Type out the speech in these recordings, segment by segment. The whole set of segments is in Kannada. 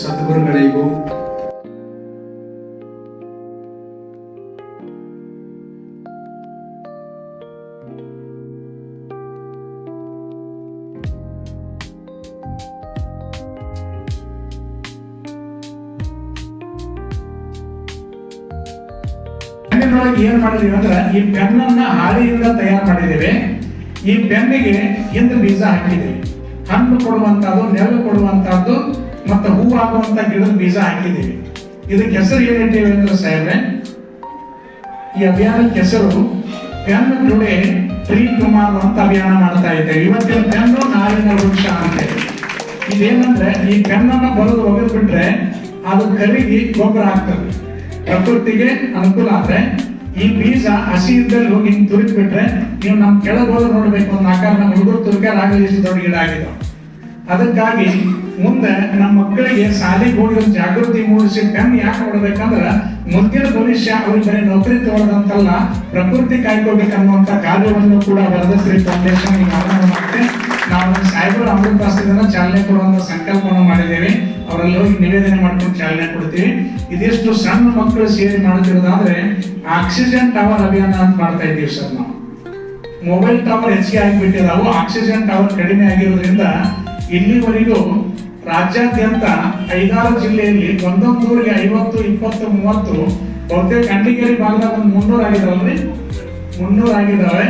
ಸದ್ಗುರುಗಳಿಗೂ ಏನ್ ಮಾಡಿದೀವಿ ಅಂದ್ರೆ ಈ ಪೆನ್ನನ್ನ ಹಾಳೆಯಿಂದ ತಯಾರು ಮಾಡಿದ್ದೇವೆ. ಈ ಪೆನ್ನಿಗೆ ಹಿಂದೆ ಬೀಜ ಹಾಕಿದ್ದೀವಿ. ಹಣ್ಣು ಕೊಡುವಂತಹದ್ದು, ನೆರಳು ಕೊಡುವಂತಹದ್ದು ಮತ್ತೆ ಹೂ ಆಗುವಂತ ಗಿಡದ ಬೀಜ ಹಾಕಿದ್ದೀವಿ. ಇದಕ್ಕೆ ಹೆಸರು ಏನಿಟ್ಟಿವಿ ಅಂದ್ರೆ ಸಾಹೇಬ್ರೆ, ಈ ಅಭಿಯಾನಕ್ಕೆ ಹೆಸರು ಪೆನ್ ಟುಡೇ ಟ್ರೀ ಟುಮಾರೋ ಅಂತ ಅಭಿಯಾನ ಮಾಡ್ತಾ ಇದ್ದೇವೆ. ಇವತ್ತಿನ ಪೆನ್ನು ನಾಳಿನ ವೃಕ್ಷ ಅಂತೇಳಿ. ಇದೇನಂದ್ರೆ ಈ ಪೆನ್ನನ್ನು ಬರೆದು ಒಗೆದು ಬಿಟ್ರೆ ಅದು ಕರಿಗಿ ಗೊಬ್ಬರ ಆಗ್ತದೆ, ಪ್ರಕೃತಿಗೆ ಅನುಕೂಲ. ಆದ್ರೆ ಈ ಬೀಜ ಹಸಿ ಇದ್ದಲ್ಲಿ ಹೋಗಿ ತುರಿದ್ ಬಿಟ್ರೆ ನೀವು ನಮ್ ಕೆಳಗೆ ಹೋದ್ರೆ ನೋಡ್ಬೇಕು, ಒಂದು ಆಕಾರ ನಮ್ಮ ಹುಡುಗರು ತುರ್ಕಾರ ಆಗಲಿ ಇಷ್ಟು ದೊಡ್ಡ ಗಿಡ ಆಗಿದಾವ. ಅದಕ್ಕಾಗಿ ಮುಂದೆ ನಮ್ಮ ಮಕ್ಕಳಿಗೆ ಶಾಲೆಗೆ ಹೋಗಿ ಒಂದು ಜಾಗೃತಿ ಮೂಡಿಸಿ ಪೆನ್ ಯಾಕೆ ನೋಡ್ಬೇಕಂದ್ರ ಮುಂದಿನ ಭವಿಷ್ಯ ಅವ್ರಿಗೆ ಬರೀ ನೌಕರಿ ತಗೊಳ್ಳೋದಂತಲ್ಲ, ಪ್ರಕೃತಿ ಕಾಯ್ಕೋಬೇಕನ್ನುವಂತ ಕಾರ್ಯವನ್ನು ಕೂಡ ವರದಶ್ರೀ ಫೌಂಡೇಶನ್ ಮಾಡುತ್ತೆ. ನಾವು ಸಾಹೇಬರು ಅಮೃತಾಸ್ತ್ರದಿಂದ ಚಾಲನೆ ಕೊಡುವಂತ ಸಂಕಲ್ಪವನ್ನು ಮಾಡಿದ್ದೇವೆ. ಅವರಲ್ಲಿ ಹೋಗಿ ನಿವೇದನೆ ಮಾಡ್ಕೊಂಡು ಚಾಲನೆ ಕೊಡ್ತೀವಿ. ಇದಿಷ್ಟು ಸಣ್ಣ ಮಕ್ಕಳು ಸೇರಿ ಮಾಡುತ್ತಿರೋದಾದ್ರೆ ಆಕ್ಸಿಜನ್ ಟವರ್ ಅಭಿಯಾನ ಅಂತ ಮಾಡ್ತಾ ಇದ್ದೀವಿ ಸರ್. ನಾವು ಮೊಬೈಲ್ ಟವರ್ ಹೆಚ್ಚಿಗೆ ಆಗಿಬಿಟ್ಟಿದಾವು, ಆಕ್ಸಿಜನ್ ಟವರ್ ಕಡಿಮೆ ಆಗಿರೋದ್ರಿಂದ ಇಲ್ಲಿವರೆಗೂ ರಾಜ್ಯಾದ್ಯಂತ 5-6 ಜಿಲ್ಲೆಯಲ್ಲಿ ಒಂದೊಂದೂರಿಗೆ 50, 20, 30 ಬಹುತೇಕ ಕಂಡಿಗೇರಿ ಭಾಗದಾಗ ಒಂದು 300 ಆಗಿದಾವಲ್ರಿ, 300 ಆಗಿದಾವೆ.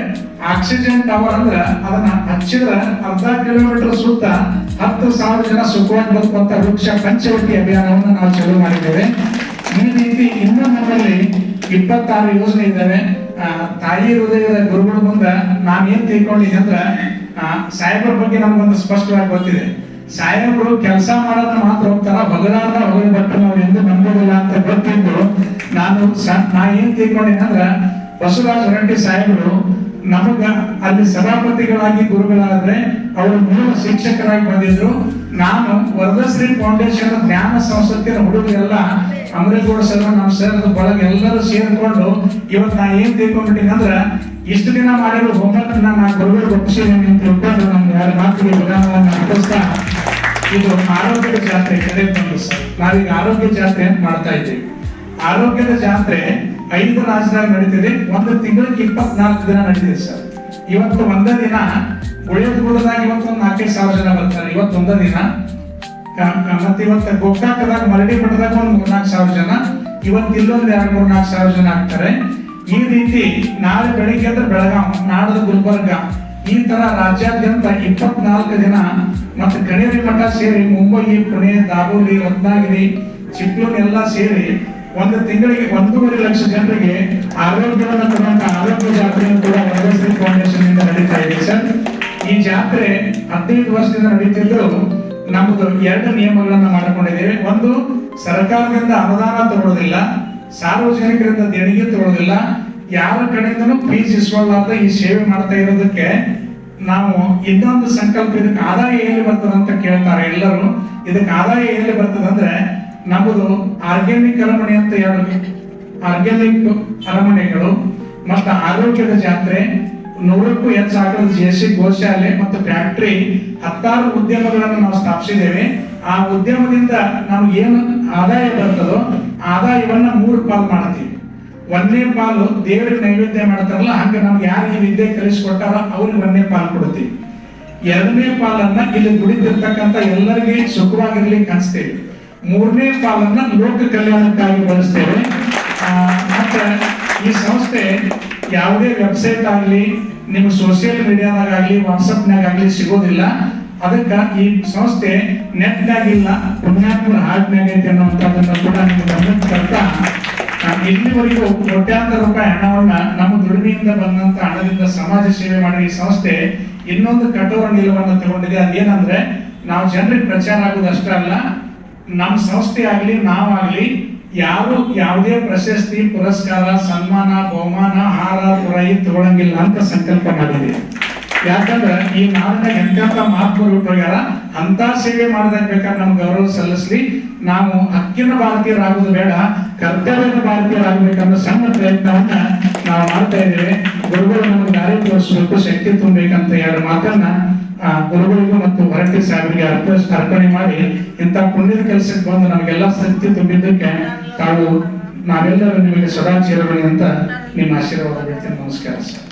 ಆಕ್ಸಿಜನ್ ಟವರ್ ಅಂದ್ರೆ ಅದನ್ನ ಹಚ್ಚಿದ್ರೆ ಅರ್ಧ ಕಿಲೋಮೀಟರ್ ಸುತ್ತ 10,000 ಜನ ಸುಖವಾಗಿ ಬದುಕುವಂತ ವೃಕ್ಷ ಪಂಚವಟಿ ಅಭಿಯಾನವನ್ನು ನಾವು ಚಾಲೂ ಮಾಡಿದ್ದೇವೆ. ಈ ರೀತಿ ಇನ್ನೂ ನಮ್ಮಲ್ಲಿ 26 ಯೋಜನೆ ಇದ್ದಾವೆ. ತಾಯಿ ಹೃದಯದ ಗುರುಗಳ ಮುಂದೆ ನಾನೇನ್ ತಿಳ್ಕೊಂಡಿದ್ದೀನಿ ಅಂದ್ರೆ ಸಾಹೇಬ್ರ ಬಗ್ಗೆ ನಮ್ಗೊಂದು ಸ್ಪಷ್ಟವಾಗಿ ಗೊತ್ತಿದೆ. ಸಾಹೇಬ್ರು ಕೆಲಸ ಮಾಡೋದನ್ನ ಮಾತ್ರ ಹೋಗ್ತಾರ, ಬಗಲಾದ ಹೊಗೆ ಬಟ್ಟು ನಾವು ಎಂದು ನಂಬೋದಿಲ್ಲ ಅಂತ ಗೊತ್ತಿದ್ದು ನಾ ಏನ್ ತಿಳ್ಕೊಂಡಿದ್ದೀನಿ ಅಂದ್ರೆ ಬಸವರಾಜ ಹೊರಟ್ಟಿ ಸಾಹೇಬರು ನಮಗ ಅಲ್ಲಿ ಸಭಾಪತಿಗಳಾಗಿ ಗುರುಗಳಾದ್ರೆ ಅವರು ಮೂಲ ಶಿಕ್ಷಕರಾಗಿ ಬಂದಿದ್ರು. ನಾನು ವರದಶ್ರೀ ಫೌಂಡೇಶನ್ ಜ್ಞಾನ ಸಂಸ್ಥೆಯ ಹುಡುಗರೆಲ್ಲ ಅಮರೇಗೌಡ ಸರ್, ನಮ್ಮ ಸರ್ ಬಳಗ ಎಲ್ಲರೂ ಸೇರ್ಕೊಂಡು ಇವತ್ತು ನಾ ಏನ್ ತಿಳ್ಕೊಂಡ್ಬಿಟ್ಟಿನಿ ಅಂದ್ರೆ ಇಷ್ಟು ದಿನ ಮಾಡಿರೋ ಹೋಮ್ವರ್ಕ್ ನಾ ಗುರುಗಳು ಒಪ್ಪಿಸಿದ್ದೀನಿ ಅಂತ ತಿಳ್ಕೊಂಡು ನಮ್ಮ ಯಾರ ಮಾತಿಗೆ ವಿಧಾನವನ್ನು ಅರ್ಥಿಸ್ತಾ ಇದು ಆರೋಗ್ಯದ ಜಾತ್ರೆ ಕರೆ ತಂದು ಸರ್. ನಾವೀಗ ಆರೋಗ್ಯ ಜಾತ್ರೆ ಅಂತ ಮಾಡ್ತಾ ಇದ್ದೀವಿ. ಆರೋಗ್ಯದ ಜಾತ್ರೆ 5 ರಾಜ್ಯದಾಗ ನಡೀತಿದೆ. ಒಂದು ತಿಂಗಳಿಗೆ 24 ದಿನ ನಡೀತಿದೆ ಸರ್. ಇವತ್ತು ಒಂದೇ ದಿನ ಉಳಿಯೋದ್ಗೂಡದಾಗ ಇವತ್ತು 4,000 ಜನ ಬರ್ತಾರೆ. ಇವತ್ತು ಒಂದೇ ದಿನ. ಮತ್ತೆ ಇವತ್ತು ಗೋಕಾಕದಾಗ ಮರಡಿ ಮಠದಾಗ ಒಂದು 3,000-4,000 ಜನ, ಇವತ್ತು ಇಲ್ಲೊಂದು 2,000-3,000 ಜನ ಆಗ್ತಾರೆ. ಈ ರೀತಿ ನಾಳೆ ಬೆಳಿಗ್ಗೆ ಅಂದ್ರೆ ಬೆಳಗಾವ್, ನಾಡದ ಗುಲ್ಬರ್ಗ, ಈ ತರ ರಾಜ್ಯಾದ್ಯಂತ 24 ದಿನ. ಮತ್ತೆ ಕಣೇರಿ ಮಠ ಸೇರಿ ಮುಂಬೈ, ಪುಣೆ, ದಾಬೋಲಿ, ರತ್ನಾಗಿರಿ, ಚಿಕ್ಲೂರು ಎಲ್ಲ ಸೇರಿ ಒಂದು ತಿಂಗಳಿಗೆ 1.5 ಲಕ್ಷ ಜನರಿಗೆ ಆರೋಗ್ಯವನ್ನು ಕೊಡುವಂತ ಆರೋಗ್ಯ ಜಾತ್ರೆಯನ್ನು ಕೂಡ ವರದಶ್ರೀ ಫೌಂಡೇಶನ್ ಇಂದ ನಡೀತಾ ಇದೆ ಸರ್. ಈ ಜಾತ್ರೆ 15 ವರ್ಷದಿಂದ ನಡೀತಿದ್ದು ನಮ್ಮದು 2 ನಿಯಮಗಳನ್ನ ಮಾಡಿಕೊಂಡಿದ್ದೇವೆ. ಒಂದು, ಸರ್ಕಾರದಿಂದ ಅನುದಾನ ತಗೊಳ್ಳೋದಿಲ್ಲ, ಸಾರ್ವಜನಿಕರಿಂದ ದೇಣಿಗೆ ತಗೊಳ್ಳೋದಿಲ್ಲ, ಯಾರ ಕಡೆಯಿಂದನೂ ಫೀಸ್ ಇಸ್ಕೊಳ್ಳಾರ್ದ ಈ ಸೇವೆ ಮಾಡ್ತಾ ಇರೋದಕ್ಕೆ ನಾವು ಇನ್ನೊಂದು ಸಂಕಲ್ಪ. ಇದಕ್ಕೆ ಆದಾಯ ಎಲ್ಲಿ ಬರ್ತದೆ ಅಂತ ಕೇಳ್ತಾರೆ ಎಲ್ಲರೂ. ಇದಕ್ಕೆ ಆದಾಯ ಎಲ್ಲಿ ಬರ್ತದೆ ಅಂದ್ರೆ ನಮ್ಮದು ಆರ್ಗ್ಯಾನಿಕ್ ಅರಮನೆ ಅಂತ 2 ಆರ್ಗ್ಯಾನಿಕ್ ಅರಮನೆಗಳು ಮತ್ತು ಆರೋಗ್ಯದ ಜಾತ್ರೆ, 100ಕ್ಕೂ ಹೆಚ್ಚು ಆಕಳದ ಜೇಸಿ ಗೋಶಾಲೆ ಮತ್ತು ಫ್ಯಾಕ್ಟರಿ, 16 ಉದ್ಯಮಗಳನ್ನು ನಾವು ಸ್ಥಾಪಿಸಿದ್ದೇವೆ. ಆ ಉದ್ಯಮದಿಂದ ನಮ್ಗೆ ಏನು ಆದಾಯ ಬರ್ತದೋ ಆದಾಯವನ್ನ 3 ಪಾಲು ಮಾಡ್ತೀವಿ. 1ನೇ ಪಾಲು ದೇವರಿಗೆ ನೈವೇದ್ಯ ಮಾಡ್ತಾರಲ್ಲ, ಹಂಗೆ ನಮ್ಗೆ ಯಾರಿಗೆ ವಿದ್ಯೆ ಕಲಿಸ್ಕೊಟ್ಟಾರ ಅವ್ರಿಗೆ 1ನೇ ಪಾಲು ಕೊಡ್ತೀವಿ. 2ನೇ ಪಾಲನ್ನ ಇಲ್ಲಿ ದುಡಿತಿರ್ತಕ್ಕಂಥ ಎಲ್ಲರಿಗೆ ಸುಖವಾಗಿರ್ಲಿಕ್ಕೆ ಹಂಚ್ತೇವೆ. 3ನೇ ಪಾಲನ್ನ ಲೋಕ ಕಲ್ಯಾಣಕ್ಕಾಗಿ ಬಳಸ್ತೇವೆ. ಮತ್ತೆ ಈ ಸಂಸ್ಥೆ ಯಾವುದೇ ವೆಬ್ಸೈಟ್ ಆಗಲಿ, ನಿಮ್ಮ ಸೋಷಿಯಲ್ ಮೀಡಿಯಾದಾಗಲಿ, ವಾಟ್ಸಪ್ನಾಗಲಿ ಸಿಗೋದಿಲ್ಲ. ಅದಕ್ಕೆ ಈ ಸಂಸ್ಥೆ ನೆಟ್ನಾಗಿಲ್ಲ, ಪುಣ್ಯಾತ್ಮರ ಹಾಡ್ನಾಗ ಐತೆ ಅನ್ನುವಂಥದ್ದನ್ನು ಕೂಡ ನಿಮ್ಗೆ ಗಮನಕ್ಕೆ ತರ್ತಾ, ಇಲ್ಲಿವರೆಗೂ ಕೋಟ್ಯಾಂತರ ರೂಪಾಯಿ ಹಣವನ್ನ ನಮ್ಮ ದುಡಿಮೆಯಿಂದ ಬಂದಂತ ಹಣದಿಂದ ಸಮಾಜ ಸೇವೆ ಮಾಡಿ ಈ ಸಂಸ್ಥೆ ಇನ್ನೊಂದು ಕಠೋರ ನಿಲುವನ್ನು ತಗೊಂಡಿದೆ. ಅದೇನಂದ್ರೆ ನಾವು ಜನರಿಗೆ ಪ್ರಚಾರ ಆಗೋದು ಅಷ್ಟೇ ಅಲ್ಲ, ನಮ್ಮ ಸಂಸ್ಥೆ ಆಗ್ಲಿ ನಾವಾಗ್ಲಿ ಯಾರು ಯಾವುದೇ ಪ್ರಶಸ್ತಿ, ಪುರಸ್ಕಾರ, ಸನ್ಮಾನ, ಬಹುಮಾನ, ಹಾರ, ತುರಾಯಿ ತಗೊಳಂಗಿಲ್ಲ ಅಂತ ಸಂಕಲ್ಪ ಮಾಡಿದೆ. ಯಾಕಂದ್ರೆ ಈ ನಾಡಿನ ಎಂತೆಂತ ಮಹಾತ್ಮರು ಹುಟ್ಟೋಗ್ಯಾರ, ಅಂತ ಸೇವೆ ಮಾಡಿದಾಗ ಬೇಕಾದ್ರೆ ನಮ್ಗೆ ಗೌರವ ಸಲ್ಲಿಸ್ಲಿ. ನಾವು ಹಕ್ಕಿನ ಭಾರತೀಯರಾಗುವುದು ಬೇಡ, ಕರ್ತವ್ಯದ ಭಾರತೀಯರಾಗಬೇಕನ್ನೋ ಸಣ್ಣ ಪ್ರಯತ್ನವನ್ನ ನಾವು ಮಾಡ್ತಾ ಇದ್ದೇವೆ. ಗುರುಗಳು ನಮ್ಗೆ ದಾರಿ ತೋರಿಸಬೇಕು, ಶಕ್ತಿ ತುಂಬಬೇಕಂತ 2 ಮಾತನ್ನ ಗುರುಗಳಿಗೂ ಮತ್ತು ಹೊರಟ್ಟಿ ಸಾಹೇಬರಿಗೆ ಅರ್ಪಣೆ ಮಾಡಿ ಇಂಥ ಪುಣ್ಯದ ಕೆಲಸಕ್ಕೆ ಬಂದು ನಮಗೆಲ್ಲ ಶಕ್ತಿ ತುಂಬಿದ್ದಕ್ಕೆ ತಾವು ನಾವೆಲ್ಲರೂ ನಿಮಗೆ ಸದಾ ಚಿರಋಣಿ ಅಂತ ನಿಮ್ಮ ಆಶೀರ್ವಾದ ಹೇಳ್ತೀನಿ. ನಮಸ್ಕಾರ ಸರ್.